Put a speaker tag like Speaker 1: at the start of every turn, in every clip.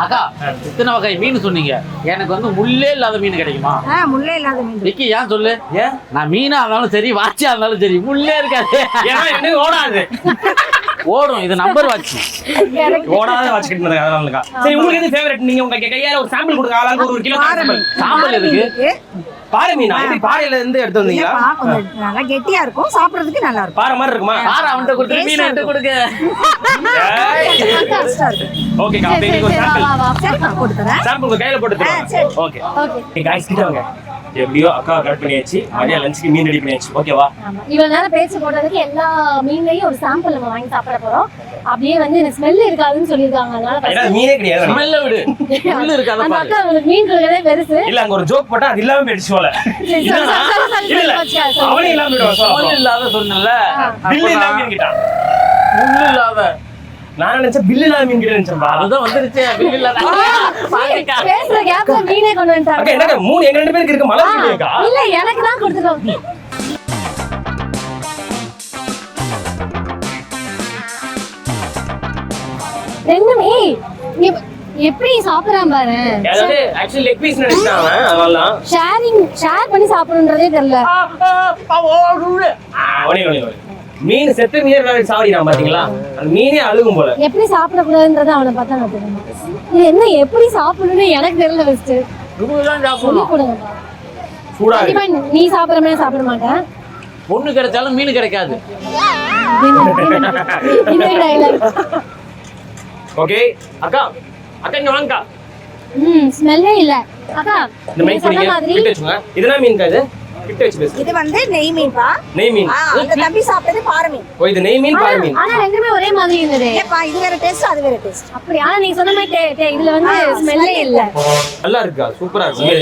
Speaker 1: அக்கா இத்தனை வகை மீன் சொன்னீங்க, எனக்கு வந்து முள்ளே இல்லாத மீன் கிடைக்குமா?
Speaker 2: முள்ளே இல்லாத மீன்
Speaker 1: விக்கி ஏன் சொல்லு.
Speaker 3: ஏன்
Speaker 1: நான் மீனா இருந்தாலும் சரி வாட்சியா இருந்தாலும் சரி முள்ளே இருக்காது.
Speaker 3: ஏன்னா ஓடாது.
Speaker 1: ஓடும், இது நம்பர் வாட்ச்.
Speaker 3: ஓடாத வாட்ச் கிட்ட அதனாலக்கா. சரி உங்களுக்கு எது ஃபேவரட்? நீங்க உங்க கையால ஒரு சாம்பிள் கொடுங்க. ஆளாளுக்கு ஒரு கிலோ சாம்பிள்.
Speaker 1: சாம்பல் எதுக்கு?
Speaker 3: பாறை மீனா? இது பாறையில இருந்து எடுத்து வந்தீங்களா?
Speaker 2: கொஞ்சம் நல்லா கெட்டியா இருக்கும், சாப்பிடுறதுக்கு நல்லா இருக்கும்.
Speaker 3: பாறை மாதிரி இருக்குமா?
Speaker 1: பாறை அவன்கிட்ட கொடுத்து மீன் என்கிட்ட கொடுங்க.
Speaker 3: ஓகேக்கா, அப்படியே நீங்க ஒரு சாம்பிள்
Speaker 2: சரிப்பா கொடுத்துறேன்.
Speaker 3: சாம்பிள் உங்க கையில போட்டு தருவாங்க. ஓகே ஓகே गाइस கிட்ட வாங்க. எப்படியோ அக்கா கட் பண்ணியாச்சு, மதியம் லஞ்சுக்கு மீன் ரெடி பண்ணியாச்சு. ஓகேவா?
Speaker 4: இவ்வளவு நேரம் பேச்சு போட்டதுக்கு எல்லா மீன்லயும் ஒரு சாம்பிள் நம்ம வாங்கி சாப்பிட போறோம். அப்படியே வந்து எனக்கு ஸ்மெல் இருக்காதுன்னு சொல்லிருக்காங்க.
Speaker 3: ஏன்னா மீனே கிடையாது.
Speaker 1: ஸ்மெல்ல விடு, முள்ளு இருக்காத
Speaker 4: அந்த
Speaker 1: பாரு.
Speaker 4: அக்கா உங்களுக்கு மீன் இருக்கிறதே பெருசு.
Speaker 3: இல்ல அங்க ஒரு ஜோக் போட்டா அது இல்லாம போயிடுச்சு போல. இல்ல அவனே இல்லாம போயிடுவான்.
Speaker 1: முள்ளு இல்லாத சொன்னல,
Speaker 3: பில்லு இல்லாம மீன் கிட்டான்.
Speaker 1: முள்ளு இல்லாத.
Speaker 3: நான் நினைச்சேன் பில்லு இல்லாம மீன் கிட்ட நினைச்சேன்.
Speaker 1: அதுதான் வந்துருச்சு, பில்லு இல்லாத. பாருக்கா.
Speaker 4: பேசுற கேப்ல மீனே கொண்டு வந்துட்டாங்க.
Speaker 3: அக்கா என்னங்க மூணு எங்க ரெண்டு பேருக்கு இருக்கு மலை மீனுக்கா?
Speaker 4: இல்ல எனக்கு தான் கொடுத்துருக்கோம். ரெண்டுமே எப்படி சாப்பிடுறான் பாரு.
Speaker 3: அதாவது एक्चुअली லெக் பீஸ் நினைச்சான் அவன். அதனால
Speaker 4: ஷேர் பண்ணி சாப்பிடணும்ன்றதே தெரியல.
Speaker 3: ஒனே மீன் செத்து மீன் சாவடிறான் பாத்தீங்களா? அந்த மீனே அழுகும் போல.
Speaker 4: எப்படி சாப்பிடக்கூடாதுன்றத அவனை பார்த்தா நான் தெரியும். இது என்ன எப்படி சாப்பிடணும்னு எனக்கு தெரியல. ஃபர்ஸ்ட்
Speaker 1: இதுதான்
Speaker 4: சொல்லி
Speaker 1: சாப்பிடணும்.
Speaker 4: கொடுங்க.
Speaker 3: சூடா
Speaker 4: கண்டிப்பா நீ சாப்பிடுற மாதிரி சாப்பிட மாட்டேன்.
Speaker 1: பொண்ணு கிடைச்சாலும் மீன் கிடைக்காது.
Speaker 4: இந்த டயலாக்.
Speaker 3: ஓகே அக்கா, அக்கா இங்க வாங்கக்கா.
Speaker 4: ஸ்மெல்லே இல்ல. அக்கா
Speaker 3: இந்த
Speaker 4: நீ
Speaker 3: மைக்
Speaker 4: சொன்ன
Speaker 3: பிடிங்க.
Speaker 4: மாதிரி
Speaker 3: கிட்ட வச்சுங்க. இதுனா மீன் காது. கிட்ட வச்சு பேசு.
Speaker 2: இது வந்து நெய் மீன்பா.
Speaker 3: நெய் மீன்.
Speaker 2: அந்த தம்பி சாப்பிட்டது பாறை மீன்.
Speaker 3: ஓ இது நெய் மீன் பாறை மீன்.
Speaker 4: ஆனா ரெண்டுமே ஒரே மாதிரி இருந்தது.
Speaker 2: ஏப்பா இது வேற டேஸ்ட், அது வேற டேஸ்ட்.
Speaker 4: அப்படி ஆனா நீ சொன்ன மாதிரி இதுல வந்து ஸ்மெல்லே இல்ல.
Speaker 3: நல்லா இருக்கா? சூப்பரா இருக்கு.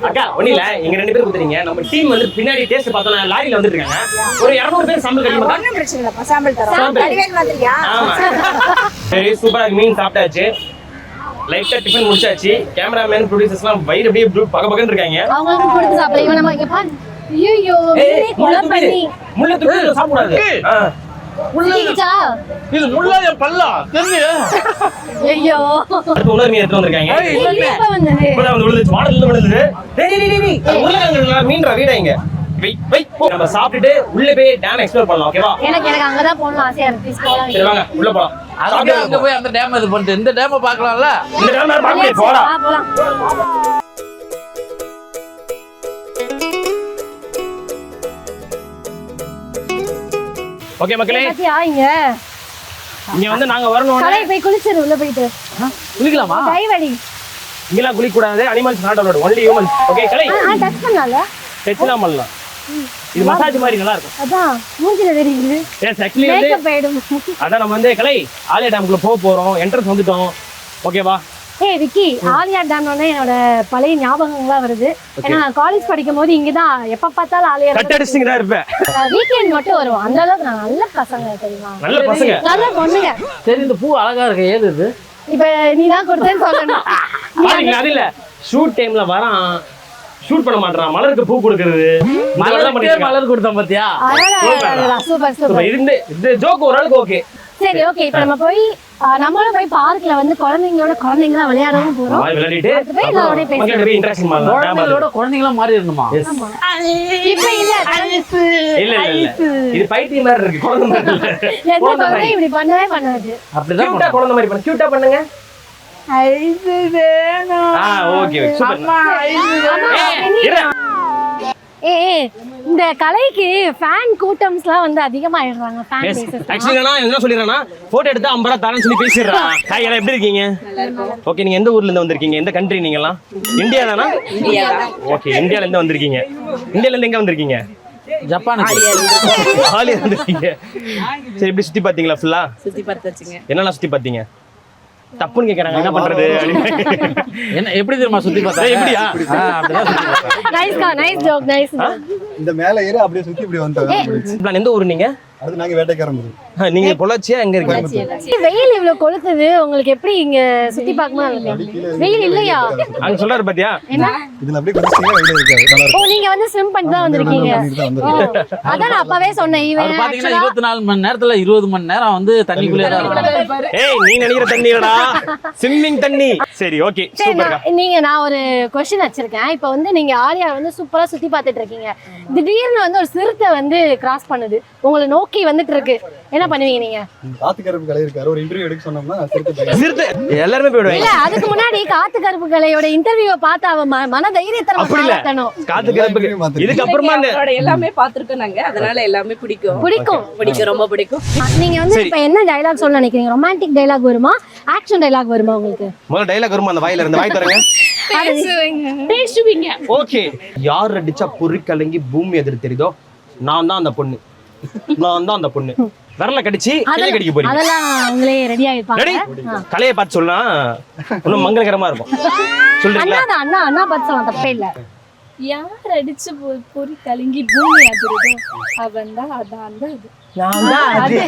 Speaker 3: அக்கா ஒண்ணில எங்க ரெண்டு பேரும் குடுறீங்க. நம்ம டீம் வந்து பின்னாடி டேஸ்ட் பார்த்தோம். லாரியில வந்துட்டு இருக்காங்க. ஒரு 200 பேர் சாம்பிள் கட்டிமா.
Speaker 2: ஒண்ணும் பிரச்சனை இல்லப்பா, சாம்பிள் தரோம். கறிவேல் மாதிரியா?
Speaker 3: ஆமா. சரி சூப்பரா மீன் சாப்பிட்டாச்சு. லைட்டா டிஃபன் முடிச்சாச்சு. கேமராமேன் ப்ரொடியூசர்ஸ்லாம் வயிறு அப்படியே பக பகன்னு இருக்காங்க.
Speaker 4: அவங்களுக்கு கொடுத்து சாப்பிடலாம். இவன் நம்ம இங்க பாரு. ஐயோ மீனே கொலை பண்ணி
Speaker 3: முள்ள தூக்கி சாப்பிடாது.
Speaker 4: முள்ளிச்சா?
Speaker 1: இது முள்ளா என் பல்லா தெரிஞ்சு.
Speaker 4: ஐயோ
Speaker 3: அடுத்து இன்னொரு மீன் எடுத்து வந்திருக்காங்க.
Speaker 4: இப்ப வந்தது.
Speaker 3: இப்பதான் வந்து விழுந்துச்சு. வாடல்ல விழுந்துது. டேய் டேய் டேய் உருளைக்கிழங்கு மீன்டா வீடா இங்க. வெய் நம்ம சாப்பிட்டுட்டு உள்ள போய் டேம் எக்ஸ்ப்ளோர் பண்ணலாம். ஓகேவா?
Speaker 4: எனக்கு அங்கதான் போகணும் ஆசையா இருக்கு. ப்ளீஸ் போலாம்.
Speaker 3: சரி வாங்க உள்ள போலாம்.
Speaker 1: அப்படியே அங்க போய் அந்த டேம் இது பண்ணிட்டு இந்த டேமை பார்க்கலாம்ல.
Speaker 3: இந்த டேம் நான் பார்க்க முடியாது. போலாம்.
Speaker 4: போலாம்.
Speaker 3: ஓகே மக்களே,
Speaker 4: பாத்தியா இங்க
Speaker 3: வந்து நாங்க வரணும்.
Speaker 4: கடை போய் குளிச்சிரு உள்ள போயிட்டு.
Speaker 1: குளிக்கலாமா?
Speaker 4: கைவடி
Speaker 3: இங்கெல்லாம் குளிக்க கூடாது. Animals not allowed, only humans. Okay கலை
Speaker 4: டச் பண்ணால
Speaker 3: டச்லாம் பண்ணலாம். இது மசாஜ் மாதிரி நல்லா இருக்கும்.
Speaker 4: அதான் மூஞ்சில தெரியுது.
Speaker 3: எஸ் ஆக்சுவலி வந்து
Speaker 4: மேக்கப் ஆயிடும்.
Speaker 3: அதான் நம்ம வந்து கலை ஆலியா டேம்க்குள்ள போக போறோம். என்ட்ரன்ஸ் வந்துட்டோம். ஓகேவா?
Speaker 4: ஏய் விக்கி, ஆலியா டேம்னோட என்னோட பழைய ஞாபகங்கள்லாம் வருது. ஏன்னா நான் காலேஜ் படிக்கும் போது இங்கதான் எப்ப பார்த்தாலும் ஆலியா
Speaker 3: கட் அடிச்சிங்க தான் இருப்பேன்.
Speaker 4: வீக்கெண்ட் மட்டும் வருவோம். அந்த அளவுக்கு நான் நல்ல பசங்க தெரியுமா?
Speaker 3: நல்ல பசங்க.
Speaker 4: நல்ல பொண்ணுங்க.
Speaker 1: சரி இந்த பூ அழகா இருக்கு, ஏது இது?
Speaker 4: இப்ப நீ தான் கொடுத்தேன்னு சொல்லணும்.
Speaker 3: பாத்தீங்களா? அது இல்ல ஷூட் டைம்ல வரான், ஷூட் பண்ண மாட்டான். மலருக்கு பூ கொடுக்கறது.
Speaker 1: மலர் கொடுத்தோம் பாத்தியா?
Speaker 4: Super super.
Speaker 3: இந்த ஜோக் ஓரளவுக்கு ஓகே.
Speaker 4: சரி ஓகே, இப்ப நம்ம போய் நம்மளும் போய் பார்க்ல வந்து குழந்தைங்களா விளையாடவும் போறோம்.
Speaker 3: விளையாடிட்டு மக்கள்கிட்ட போய் இன்டராக்ஷன் பண்ணலாம்.
Speaker 1: குழந்தைகளோட குழந்தைங்களா மாறி இருக்கணுமா?
Speaker 4: இப்ப இல்ல
Speaker 3: இல்ல இது பைத்தியம் மாதிரி இருக்கு. குழந்தை மாதிரி இல்ல.
Speaker 4: எந்த குழந்தை இப்படி பண்ணவே பண்ணாது.
Speaker 1: அப்படிதான்
Speaker 3: கியூட்டா குழந்தை மாதிரி பண்ணு. கியூட்டா பண்ணுங்க.
Speaker 2: ஐஸ் வேணும்.
Speaker 3: Okay super.
Speaker 2: அம்மா ஐஸ் வேணும்.
Speaker 4: ஏய் இந்த கலைக்கு ஃபேன் கூட்டம்ஸ்லாம் வந்து அதிகமாயிடுறாங்க. Fan bases.
Speaker 3: ஆக்சுவலி நான் என்ன சொல்லிறேன்னா போட்டோ எடுத்து 50 ரூபாய் தரேன்னு சொல்லி பேசிடுறேன். ஹாய் எல்லாம் எப்படி இருக்கீங்க? ஓகே நீங்க எந்த ஊர்ல இருந்து வந்திருக்கீங்க? எந்த கண்ட்ரி நீங்கலாம்? இந்தியா தானா? இந்தியா தான். ஓகே இந்தியால இருந்து வந்திருக்கீங்க. இந்தியால இருந்து எங்க வந்திருக்கீங்க?
Speaker 1: ஜப்பானுக்கு.
Speaker 3: ஆலியா வந்திருக்கீங்க. சரி இப்படி சுத்தி பாத்தீங்களா? ஃபுல்லா
Speaker 2: சுத்தி பார்த்தாச்சுங்க.
Speaker 3: என்னெல்லாம் சுத்தி பாத்தீங்க? தப்புன்னு கேக்குறாங்க, என்ன பண்றது?
Speaker 1: என்ன எப்படி தெரியுமா சுத்தி பார்த்தா?
Speaker 3: எப்படியா?
Speaker 1: அப்படிதான் சுத்தி பார்த்தா.
Speaker 4: Nice joke nice.
Speaker 5: இந்த மேல ஏறி அப்படியே சுத்தி இப்படி வந்தாங்க.
Speaker 3: எந்த ஊர் நீங்க?
Speaker 5: அடுத்து நாங்க வேட்டைக்காரன் bro.
Speaker 3: நீங்க பொள்ளாச்சியா எங்க இருக்கீங்க?
Speaker 4: வெயில் இவ்வளவு கொளுத்துது, உங்களுக்கு எப்படி இங்க சுத்தி பார்க்கும்போது வெயில் இல்லையா?
Speaker 3: அங்க சொல்றாரு பாத்தியா?
Speaker 4: என்ன?
Speaker 5: இதுல அப்படியே கொஞ்சம் வெயிட் இருக்காது. நல்லா
Speaker 4: ஓ,
Speaker 5: இருக்கும்.
Speaker 4: நீங்க வந்து ஸ்விம் பண்ணி தான் வந்திருக்கீங்க.
Speaker 5: பண்ணிட்டு தான் வந்திருக்கோம்.
Speaker 4: அதான் நான் அப்பவே சொன்னேன்,
Speaker 1: அவர்
Speaker 4: இவன்
Speaker 1: பாத்தீங்கன்னா
Speaker 4: actually
Speaker 1: 24 மணி நேரத்துல 20 மணி நேரம் வந்து தண்ணிக்குள்ளே தான் இருக்காங்க.
Speaker 3: ஏய் நீ நினைக்கிற தண்ணி இல்லடா, ஸ்விம்மிங் தண்ணி. சரி ஓகே
Speaker 4: சரி,
Speaker 3: சூப்பர்க்கா.
Speaker 4: நான் ஒரு கொஸ்டின் வச்சிருக்கேன். இப்போ வந்து நீங்க ஆலியா வந்து சூப்பரா சுத்தி பார்த்துட்டு இருக்கீங்க, திடீர்னு வந்து ஒரு சிறுத்தை வந்து கிராஸ் பண்ணுது, உங்களை நோக்கி வந்துட்டு இருக்கு, என்ன பண்ணுவீங்க நீங்க?
Speaker 5: காத்துக்கருப்பு கலை இருக்காரு, ஒரு இன்டர்வியூ எடுக்க சொன்னோம்னா சிறுத்தை
Speaker 3: சிறுத்தை எல்லாருமே போயிடுவாங்க.
Speaker 4: இல்ல, அதுக்கு முன்னாடி காத்து கருப்பு கலையோட இன்டர்வியூ பார்த்து அவ மன தைரியத்தை நம்ம
Speaker 3: அப்படி இல்ல,
Speaker 4: காட்டணும்.
Speaker 3: காத்து கருப்புக்கு இதுக்கு அப்புறமா அந்த
Speaker 6: அவரோட எல்லாமே பாத்துருக்கோம் நாங்க, அதனால எல்லாமே பிடிக்கும், ரொம்ப பிடிக்கும்.
Speaker 4: நீங்க வந்து இப்ப என்ன டயலாக் சொல்ல நினைக்கிறீங்க? ரொமான்டிக் டயலாக் வருமா, ஆக்ஷன் டயலாக் வருமா உங்களுக்கு?
Speaker 3: முதல்ல டைலாக் வருமா அந்த வாயில இருந்து? வாய் தரங்க.
Speaker 6: பேசுவீங்க.
Speaker 3: ஓகே. யார் அடிச்சா பொறி கலங்கி பூமி எதிர் தெரியுதோ நான் தான் அந்த பொண்ணு, நான் தான் அந்த பொண்ணு. விரல கடிச்சு கையை கடிக்க போறீங்க.
Speaker 4: அதெல்லாம் அவங்களே ரெடியா இருப்பாங்க.
Speaker 3: ரெடி? கலையை பார்த்து சொல்லா இன்னும் மங்களகரமா இருக்கும். சொல்றீங்களா?
Speaker 4: அண்ணா அண்ணா அண்ணா பார்த்து சொல்லலாம், தப்பே இல்ல.
Speaker 2: யார் அடிச்சு பொறி கலங்கி பூமி அதிருதோ அவன் தான் அதான் அது.
Speaker 3: நான் தான் அது.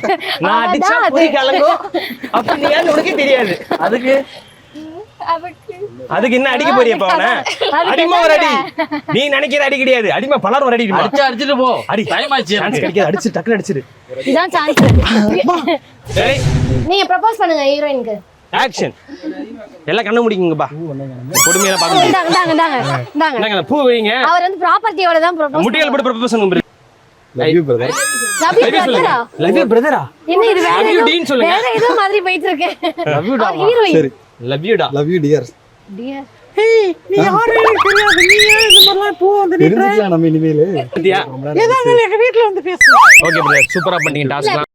Speaker 3: நான் அடிச்சா
Speaker 4: அதான் அது.
Speaker 3: பொறி கலங்கும். அப்ப நீ யாரு உனக்கே தெரியாது. அதுக்கு அதுக்கு என்ன அடிக்க போறிய இப்ப அவன? அடிமா ஒரு அடி. நீ நினைக்கிற அடி கிடையாது, அடிமா பலர் ஒரு அடி.
Speaker 1: அடிச்சுட்டு போ,
Speaker 3: அடி.
Speaker 1: டைம் ஆச்சு.
Speaker 3: சான்ஸ் கிடைக்காது, அடிச்சு டக்குனு அடிச்சிரு.
Speaker 4: இதான் சான்ஸ்.
Speaker 3: சரி
Speaker 4: நீங்க ப்ரப்போஸ் பண்ணுங்க ஹீரோயினுக்கு.
Speaker 3: ஆக்ஷன். எல்லாம் கண்ண முடிக்குங்கப்பா, கொடுமையில பாக்க முடியும்.
Speaker 4: இந்தாங்க இந்தாங்க இந்தாங்க.
Speaker 3: என்னங்க பூ வைங்க.
Speaker 4: அவர் வந்து ப்ராப்பர்ட்டியோட தான் ப்ரப்போஸ்.
Speaker 3: முட்டிகள் போட்டு ப்ரப்போஸ் பண்ணுங்க.
Speaker 5: Love you brother.
Speaker 4: Love you பிரதரா?
Speaker 3: லவ் யூ பிரதரா?
Speaker 4: என்ன இது வேற
Speaker 3: Love you
Speaker 4: ஏதோ
Speaker 3: dean சொல்லுங்க.
Speaker 4: வேற ஏதோ மாதிரி போயிட்டு இருக்கு.
Speaker 3: லவ் யூ டா.
Speaker 4: ஹீரோயின்.
Speaker 5: சரி
Speaker 3: லவ் யூ டா.
Speaker 5: Love you dear.
Speaker 4: டியர்.
Speaker 3: நீ யாரு எனக்கு தெரியாது, நீ ஏன் இந்த மாதிரிலாம் பூ வந்து
Speaker 5: தெரிஞ்சுக்கலாம் நம்ம இனிமேல்.
Speaker 3: நித்யா.
Speaker 5: ரொம்ப நேரம்
Speaker 3: ஓகே பிரதர், சூப்பரா பண்ணீங்க டாஸ்க்லாம்.